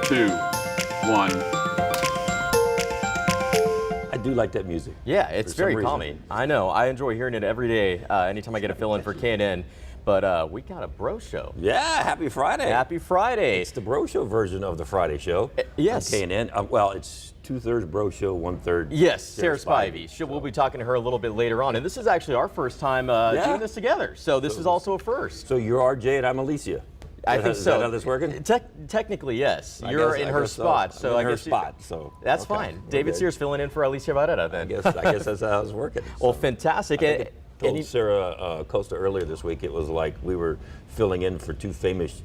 2, 1. I do like that music. Yeah, it's for some very reason. calming. I know. I enjoy hearing it every day, anytime I get a fill-in for KNN. But we got a bro show. Yeah, happy Friday. Happy Friday. It's the bro show version of the Friday show. Yes. On KNN. Well, it's 2/3 bro show, 1/3. Yes, Sarah Spivey. We'll be talking to her a little bit later on. And this is actually our first time doing this together. So this is also a first. So you're RJ and I'm Alicia. I think Is so. that how this working? Technically, yes. I You're guess- in I her guess so. spot. So I'm in I her guess spot. So that's okay, fine. we're David good. Sears filling in for Alicia Barrera then. I guess that's how it's working. Well, So. fantastic. I told Sarah Costa earlier this week, it was like we were filling in for two famous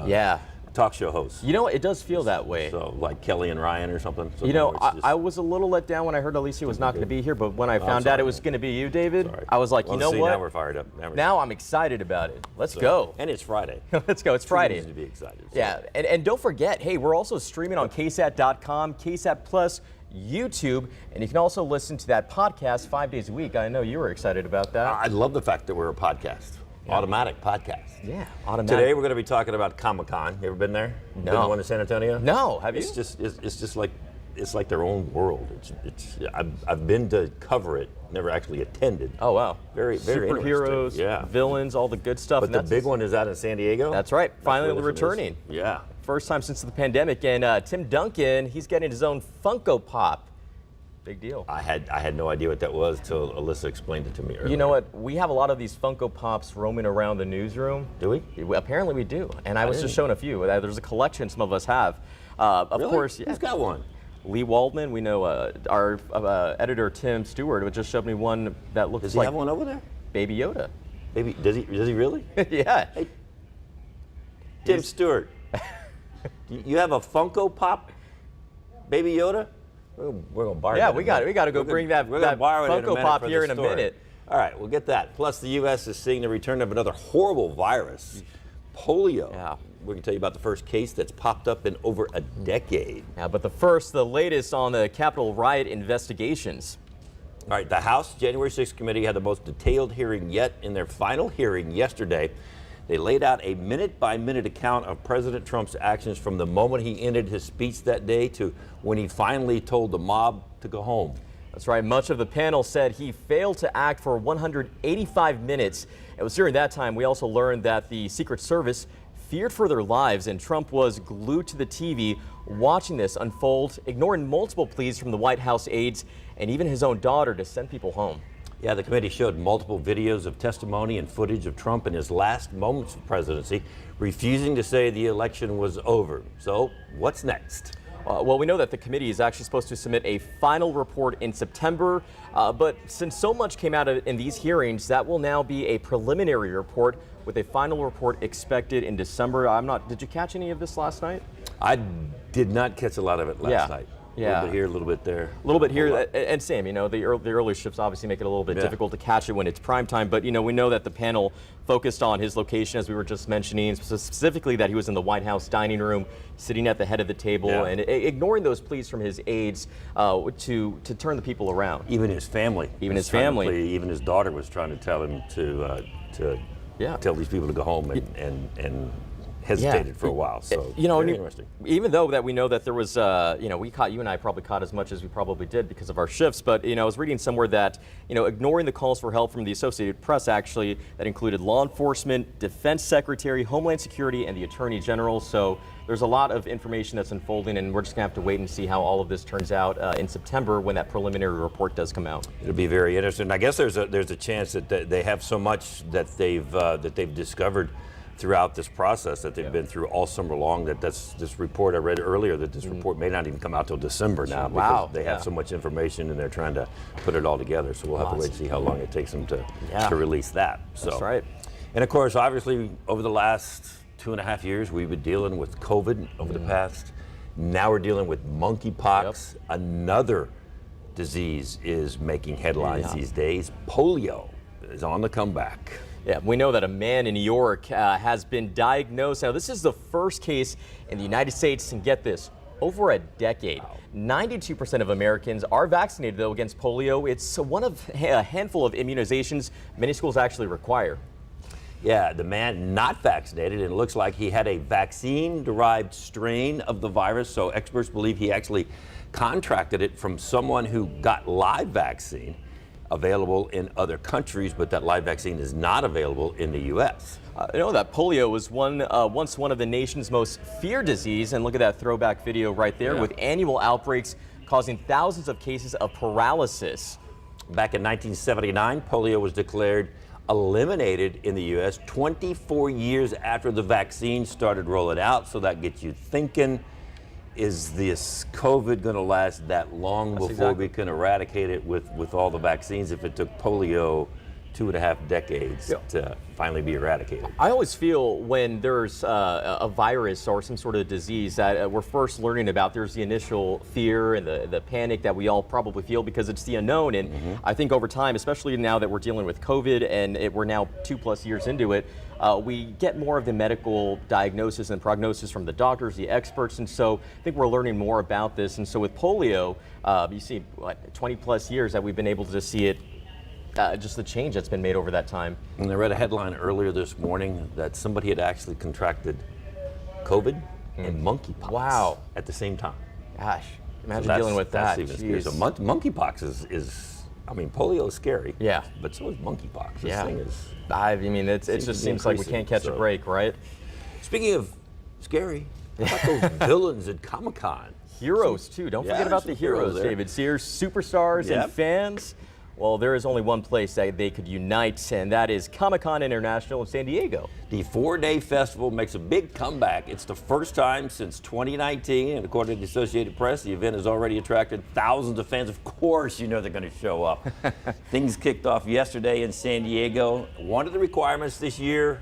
yeah. talk show hosts. You know what? It does feel that way. So like Kelly and Ryan or something. So You know, it's just- I was a little let down when I heard Alicia was not going to be here, but when I found out sorry. it was going to be you, David, Sorry. I was like, Well, you know see, what? Now we're fired up. Now I'm excited about it. Let's go. And it's Friday. Let's go. It's Two Friday. reasons to be excited. So. Yeah, and don't forget, hey, we're also streaming on KSAT.com, KSAT Plus, YouTube, and you can also listen to that podcast 5 days a week. I know you were excited about that. I love the fact that we're a podcast. Automatic podcast. Yeah, automatic. Today we're going to be talking about Comic-Con. You ever been there? No. Been to one in San Antonio? No, have you? It's just like it's like their own world. I've been to cover it, never actually attended. Oh, wow. Very Superheroes, interesting. Yeah. villains, all the good stuff. But and the that's- big one is out in San Diego. That's right. Finally where this one is. returning. Yeah. First time since the pandemic. And Tim Duncan, he's getting his own Funkopop. Big deal. I had no idea what that was till Alyssa explained it to me earlier. You know what? We have a lot of these Funko Pops roaming around the newsroom. Do we? Apparently we do. And I was just didn't- showing a few. There's a collection some of us have. Of Really? course, yeah. Who's got one? Lee Waldman, we know our editor Tim Stewart just showed me one that looks Does he like have one over there? Baby Yoda. Maybe does he really? Yeah. Hey, Tim Stewart, you have a Funko Pop, Baby Yoda? We're gonna borrow. Yeah, that we in a got minute. we got to go bring that, We're gonna that borrow it in a Funko minute Pop for here the in a story. minute. All right, we'll get that. Plus, the U.S. is seeing the return of another horrible virus, polio. Yeah. We're gonna tell you about the first case that's popped up in over a decade. Yeah, but the latest on the Capitol riot investigations. All right, the House January 6th committee had the most detailed hearing yet. In their final hearing yesterday, they laid out a minute-by-minute account of President Trump's actions from the moment he ended his speech that day to when he finally told the mob to go home. That's right. Much of the panel said he failed to act for 185 minutes. It was during that time we also learned that the Secret Service feared for their lives, and Trump was glued to the TV watching this unfold, ignoring multiple pleas from the White House aides and even his own daughter to send people home. Yeah, the committee showed multiple videos of testimony and footage of Trump in his last moments of presidency, refusing to say the election was over. So, what's next? Well, we know that the committee is actually supposed to submit a final report in September, but since so much came out in these hearings, that will now be a preliminary report with a final report expected in December. Did you catch any of this last night? I did not catch a lot of it last night. A Yeah. little bit here, a little bit there. A little bit here, and same, you know, the early shifts obviously make it a little bit Yeah. difficult to catch it when it's prime time, but, you know, we know that the panel focused on his location, as we were just mentioning, specifically that he was in the White House dining room, sitting at the head of the table, Yeah. and ignoring those pleas from his aides to turn the people around. Even his family. Even was his trying to family. plea. Even his daughter was trying to tell him to tell these people to go home and hesitated for a while. So, you know, very interesting. even though that we know that there was, you know, you and I probably caught as much as we probably did because of our shifts, but, you know, I was reading somewhere that, you know, ignoring the calls for help from the Associated Press, actually, that included law enforcement, defense secretary, Homeland Security, and the Attorney General. So there's a lot of information that's unfolding, and we're just gonna have to wait and see how all of this turns out in September when that preliminary report does come out. It'll be very interesting. I guess there's a chance that they have so much that they've discovered throughout this process that they've been through all summer long, this report I read earlier, that this report may not even come out till December now, because they have so much information and they're trying to put it all together. So we'll have to wait and see how long it takes them to release that. So. That's right. And of course, obviously, over the last 2.5 years, we've been dealing with COVID over the past. Now we're dealing with monkeypox. Another disease is making headlines these days. Polio is on the comeback. Yeah, we know that a man in New York has been diagnosed. Now, this is the first case in the United States, and get this, over a decade. 92% of Americans are vaccinated, though, against polio. It's one of a handful of immunizations many schools actually require. Yeah, the man not vaccinated, and it looks like he had a vaccine-derived strain of the virus, so experts believe he actually contracted it from someone who got live vaccine available in other countries, but that live vaccine is not available in the U.S. You know that polio was once one of the nation's most feared disease, and look at that throwback video right there, with annual outbreaks causing thousands of cases of paralysis. Back in 1979, polio was declared eliminated in the U.S. 24 years after the vaccine started rolling out, so that gets you thinking, is this COVID going to last that long before we can eradicate it with all the vaccines if it took polio 2.5 decades to finally be eradicated? I always feel when there's a virus or some sort of disease that we're first learning about, there's the initial fear and the panic that we all probably feel because it's the unknown. And I think over time, especially now that we're dealing with COVID and we're now 2+ years into it, we get more of the medical diagnosis and prognosis from the doctors, the experts, and so I think we're learning more about this. And so with polio, you see what, 20+ years that we've been able to see it, just the change that's been made over that time. And I read a headline earlier this morning that somebody had actually contracted COVID and monkeypox at the same time. Gosh, imagine dealing with that. That's even scary. So monkeypox is, I mean, polio is scary. Yeah. But so is monkeypox. This Yeah. thing is. I mean, it just seems like we can't catch a break, right? Speaking of scary, how about those villains at Comic-Con? Heroes, too. Don't forget about the heroes, David Sears, superstars and fans. Well, there is only one place that they could unite, and that is Comic-Con International in San Diego. The 4-day festival makes a big comeback. It's the first time since 2019, and according to the Associated Press, the event has already attracted thousands of fans. Of course, you know they're going to show up. Things kicked off yesterday in San Diego. One of the requirements this year,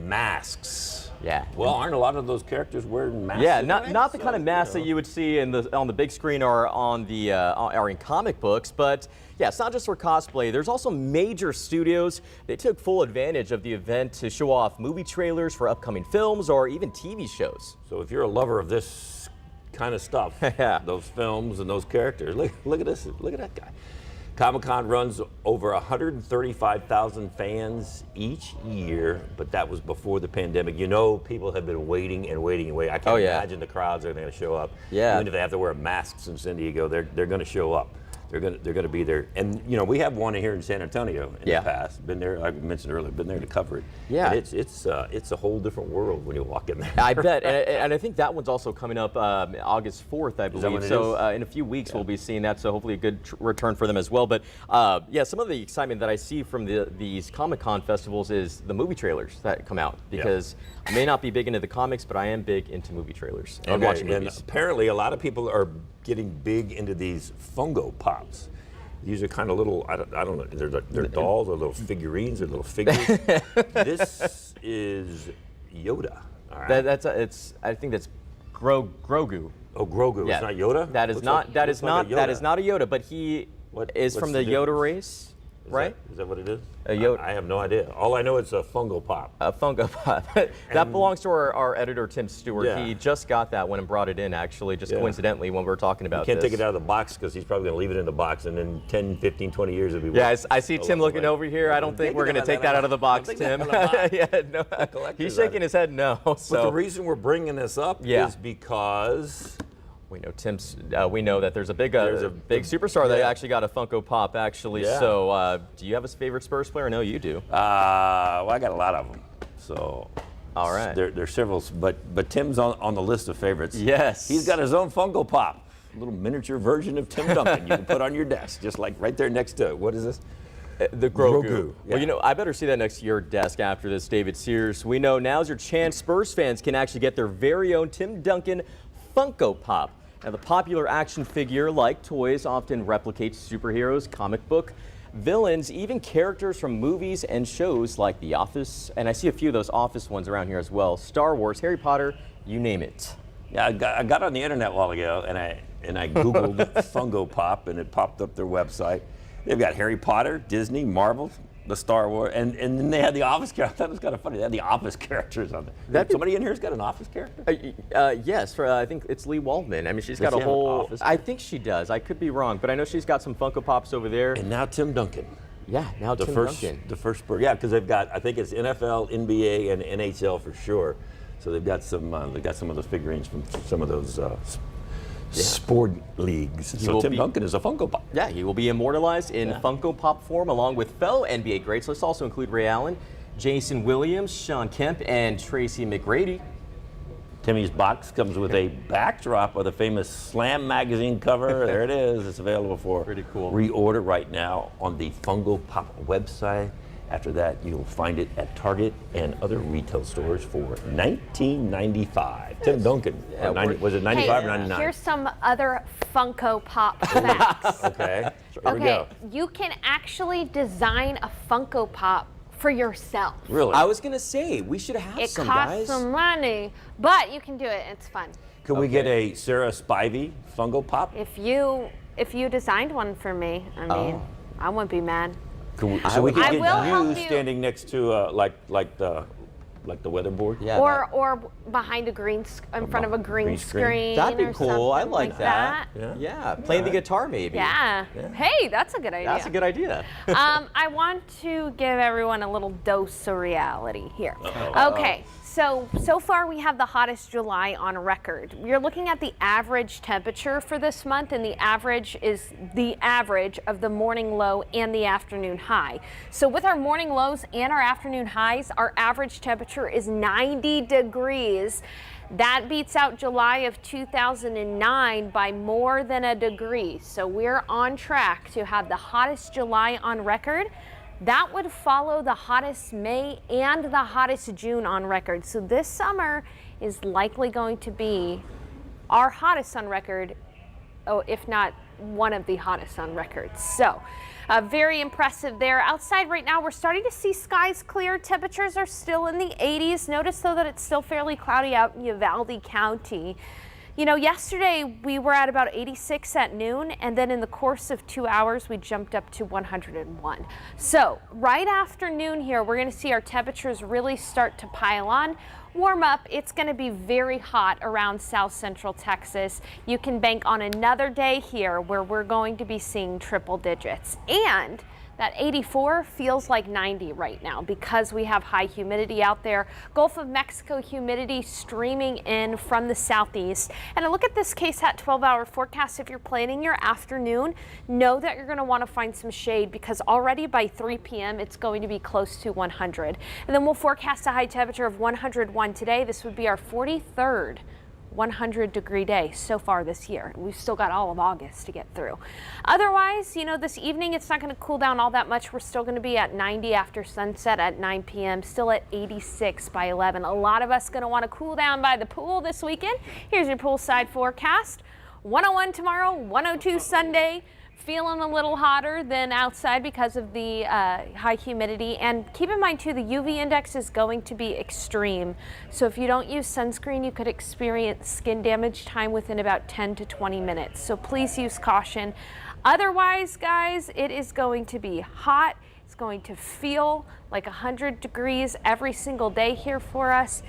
masks. Yeah. Well, aren't a lot of those characters wearing masks? Yeah, not the kind of masks that you would see on the big screen or on the or in comic books, but yeah, it's not just for cosplay. There's also major studios. They took full advantage of the event to show off movie trailers for upcoming films or even TV shows. So if you're a lover of this kind of stuff, those films and those characters, look at this, look at that guy. Comic-Con runs over 135,000 fans each year, but that was before the pandemic. You know, people have been waiting and waiting and waiting. I can't imagine the crowds are going to show up. Yeah. Even if they have to wear masks in San Diego, they're going to show up. They're going to be there. And, you know, we have one here in San Antonio in the past. Been there, I mentioned earlier, been there to cover it. Yeah. And it's a whole different world when you walk in there. I bet. And I think that one's also coming up August 4th, I believe. So in a few weeks, we'll be seeing that. So hopefully a good return for them as well. But yeah, some of the excitement that I see from these Comic-Con festivals is the movie trailers that come out. Because I may not be big into the comics, but I am big into movie trailers and watching movies. And apparently a lot of people are getting big into these Funkopops. These are kind of little, I don't know, they're dolls or little figurines or little figures. This is Yoda. All right. I think that's Grogu. Oh, Grogu. Yeah. It's not Yoda? That is not a Yoda, but he is from the Yoda race. Right? Is that what it is? I have no idea. All I know is a Funkopop. A Funkopop. That belongs to our editor, Tim Stewart. Yeah. He just got that one and brought it in, actually, just coincidentally when we were talking about You can't this. take it out of the box because he's probably going to leave it in the box, and in 10, 15, 20 years it'll be worth. I see Tim looking over here. I don't think we're going to take that out of the box, Tim. Yeah, no. He's shaking his head no. But the reason we're bringing this up is because we know we know that there's a big superstar that actually got a Funko Pop, actually. Yeah. So do you have a favorite Spurs player? No, you do. Well, I got a lot of them. So all right. There's several, but Tim's on the list of favorites. Yes. He's got his own Funko Pop, a little miniature version of Tim Duncan you can put on your desk, just like right there next to it. What is this? The Grogu. Yeah. Well, you know, I better see that next to your desk after this, David Sears. We know now's your chance. Spurs fans can actually get their very own Tim Duncan Funko Pop. Now, the popular action figure, like toys, often replicates superheroes, comic book villains, even characters from movies and shows like The Office. And I see a few of those Office ones around here as well. Star Wars, Harry Potter, you name it. Yeah, I got on the internet a while ago, and I Googled Funko Pop, and it popped up their website. They've got Harry Potter, Disney, Marvel, the Star Wars, and then they had the Office character. I thought it was kind of funny. They had the Office characters on there. Somebody in here has got an Office character? Yes, I think it's Lee Waldman. I mean, she's got a whole. I think she does. I could be wrong, but I know she's got some Funko Pops over there. And now Tim Duncan. Yeah, now The Tim first, Duncan. the first spurt. Yeah, because they've got, I think it's NFL, NBA, and NHL for sure. So they've got some of those figurines from some of those sport leagues. So Tim Duncan is a Funko Pop. Yeah, he will be immortalized in Funko Pop form along with fellow NBA greats. Let's also include Ray Allen, Jason Williams, Sean Kemp, and Tracy McGrady. Timmy's box comes with a backdrop of the famous Slam magazine cover. There it is. It's available for Pretty cool. reorder right now on the Funko Pop website. After that, you'll find it at Target and other retail stores for $19.95. Tim Duncan, was it 95 or 99? Here's some other Funko Pop facts. Okay, here we go. You can actually design a Funko Pop for yourself. Really? I was going to say, we should have It some, costs guys. some money, but you can do it. It's fun. Could we get a Sarah Spivey Funko Pop? If you designed one for me, I mean, I wouldn't be mad. So we could I get will help you you. standing next to like the weatherboard? Yeah, Or behind a in front of a green screen. that'd be or cool. I something like that. Yeah. Yeah, playing the guitar maybe. Yeah. Hey, that's a good idea. That's a good idea. I want to give everyone a little dose of reality here. Okay, so far we have the hottest July on record. We're looking at the average temperature for this month, and the average is the average of the morning low and the afternoon high. So with our morning lows and our afternoon highs, our average temperature is 90 degrees. That beats out July of 2009 by more than a degree. So we're on track to have the hottest July on record. That would follow the hottest May and the hottest June on record. So this summer is likely going to be our hottest on record, if not one of the hottest on record. So very impressive there. Outside right now, we're starting to see skies clear. Temperatures are still in the 80s. Notice though that it's still fairly cloudy out in Uvalde County. You know, yesterday we were at about 86 at noon, and then in the course of 2 hours we jumped up to 101. So right after noon here, we're going to see our temperatures really start to pile on, warm up. It's going to be very hot around South Central Texas. You can bank on another day here where we're going to be seeing triple digits. And that 84 feels like 90 right now because we have high humidity out there. Gulf of Mexico humidity streaming in from the southeast. And a look at this KSAT 12-hour forecast. If you're planning your afternoon, know that you're going to want to find some shade because already by 3 p.m. it's going to be close to 100. And then we'll forecast a high temperature of 101 today. This would be our 43rd 100-degree day so far this year. We've still got all of August to get through. Otherwise, you know, this evening it's not going to cool down all that much. We're still going to be at 90 after sunset at 9 p.m., still at 86 by 11. A lot of us going to want to cool down by the pool this weekend. Here's your poolside forecast. 101 tomorrow, 102 Sunday. Feeling a little hotter than outside because of the high humidity. And keep in mind too, the UV index is going to be extreme. So if you don't use sunscreen, you could experience skin damage time within about 10 to 20 minutes. So please use caution. Otherwise, guys, it is going to be hot. It's going to feel like 100 degrees every single day here for us,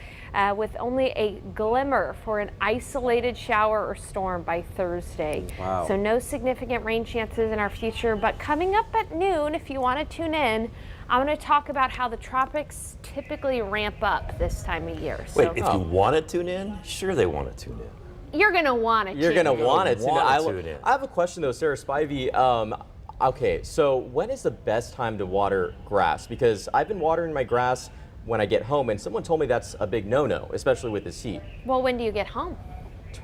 with only a glimmer for an isolated shower or storm by Thursday. Wow. So no significant rain chances in our future. But coming up at noon, if you want to tune in, I'm going to talk about how the tropics typically ramp up this time of year. Wait, if you want to tune in, sure they want to tune in. You're going to want to You're going to want it. tune in. I have a question though, Sarah Spivey. Okay, so when is the best time to water grass? Because I've been watering my grass when I get home, and someone told me that's a big no-no, especially with this heat. Well, when do you get home?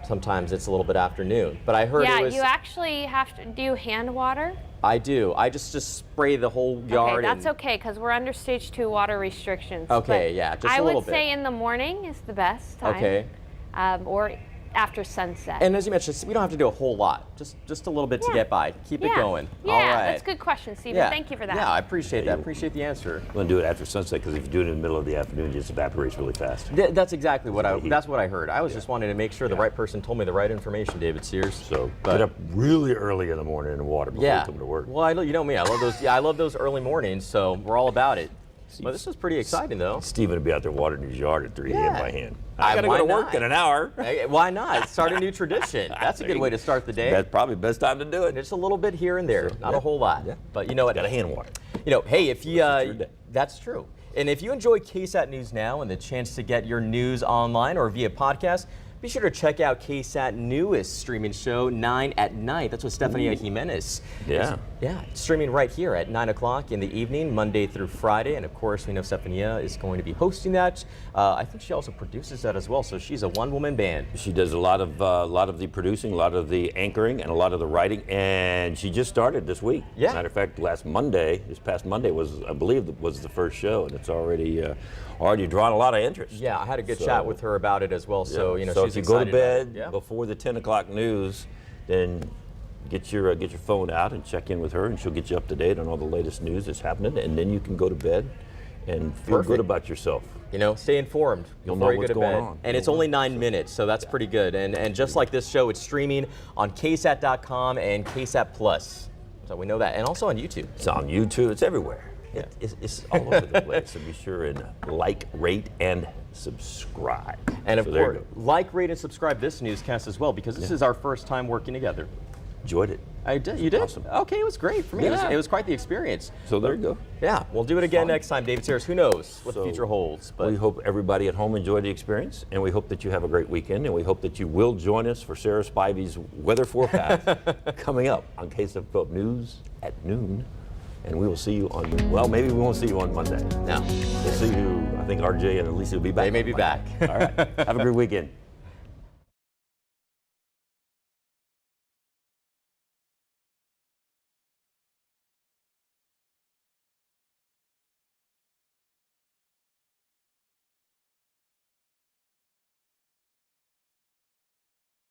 Sometimes it's a little bit afternoon, but I heard it was... you actually have to do hand water. I do. I just spray the whole yard. Okay, that's okay, because we're under stage 2 water restrictions. Okay, But yeah, just I a little would bit. say in the morning is the best time. Okay. Or after sunset. And as you mentioned, we don't have to do a whole lot, just a little bit to get by. Keep it going. Yeah, All right. that's a good question, Stephen. Yeah. Thank you for that. Yeah, I appreciate that. Appreciate the answer. I'm going to do it after sunset because if you do it in the middle of the afternoon, it just evaporates really fast. That's exactly what that's what I heard. I was just wanting to make sure the right person told me the right information, David Sears. So get up really early in the morning and water before you come to work. Well, you know me. I love those. Yeah, I love those early mornings. So we're all about it. Well, this is pretty exciting, though. Steven would be out there watering his yard at 3 a.m. by hand. I got to why go to work not? in an hour. Hey, why not? Start a new tradition. That's a good way to start the day. That's probably the best time to do it. Just a little bit here and there, not a whole lot. Yeah. But you know what? Got a hand water. hey, if you, your day. that's true. And if you enjoy KSAT News Now and the chance to get your news online or via podcast, be sure to check out KSAT newest streaming show, 9 at Night. That's with Stefania Jimenez. Yeah. It's streaming right here at 9 o'clock in the evening, Monday through Friday. And of course, we know Stefania is going to be hosting that. I think she also produces that as well. So she's a one-woman band. She does a lot of the producing, a lot of the anchoring, and a lot of the writing. And she just started this week. Yeah. Matter of fact, this past Monday was, I believe, was the first show, and it's already drawn a lot of interest. Yeah, I had a good chat with her about it as well. So So she's if you go to excited about bed it. before the 10 o'clock news, then get your phone out and check in with her, and she'll get you up to date on all the latest news that's happening. And then you can go to bed and feel good about yourself. Stay informed You'll before know you go what's to going bed. on. And it's only 9 minutes, so that's pretty good. And just like this show, it's streaming on KSAT.com and KSAT Plus. So we know that. And also on YouTube. It's on YouTube. It's everywhere. Yeah. It's all over the place. So be sure and like, rate, and subscribe. And of So there you course, go. like, rate, and subscribe this newscast as well, because this is our first time working together. Enjoyed it. I did. You did? Awesome. Okay, it was great for me. Yeah. It was quite the experience. So there you go. Yeah, we'll do it again Fun. next time, David Sears. Who knows what the So future holds? But we hope everybody at home enjoyed the experience, and we hope that you have a great weekend, and we hope that you will join us for Sarah Spivey's weather forecast coming up on KSAT News at noon. And we will see you on, well, maybe we won't see you on Monday. no, We'll see you, I think RJ and Alicia will be back. they may be on Monday. back. All right. Have a great weekend.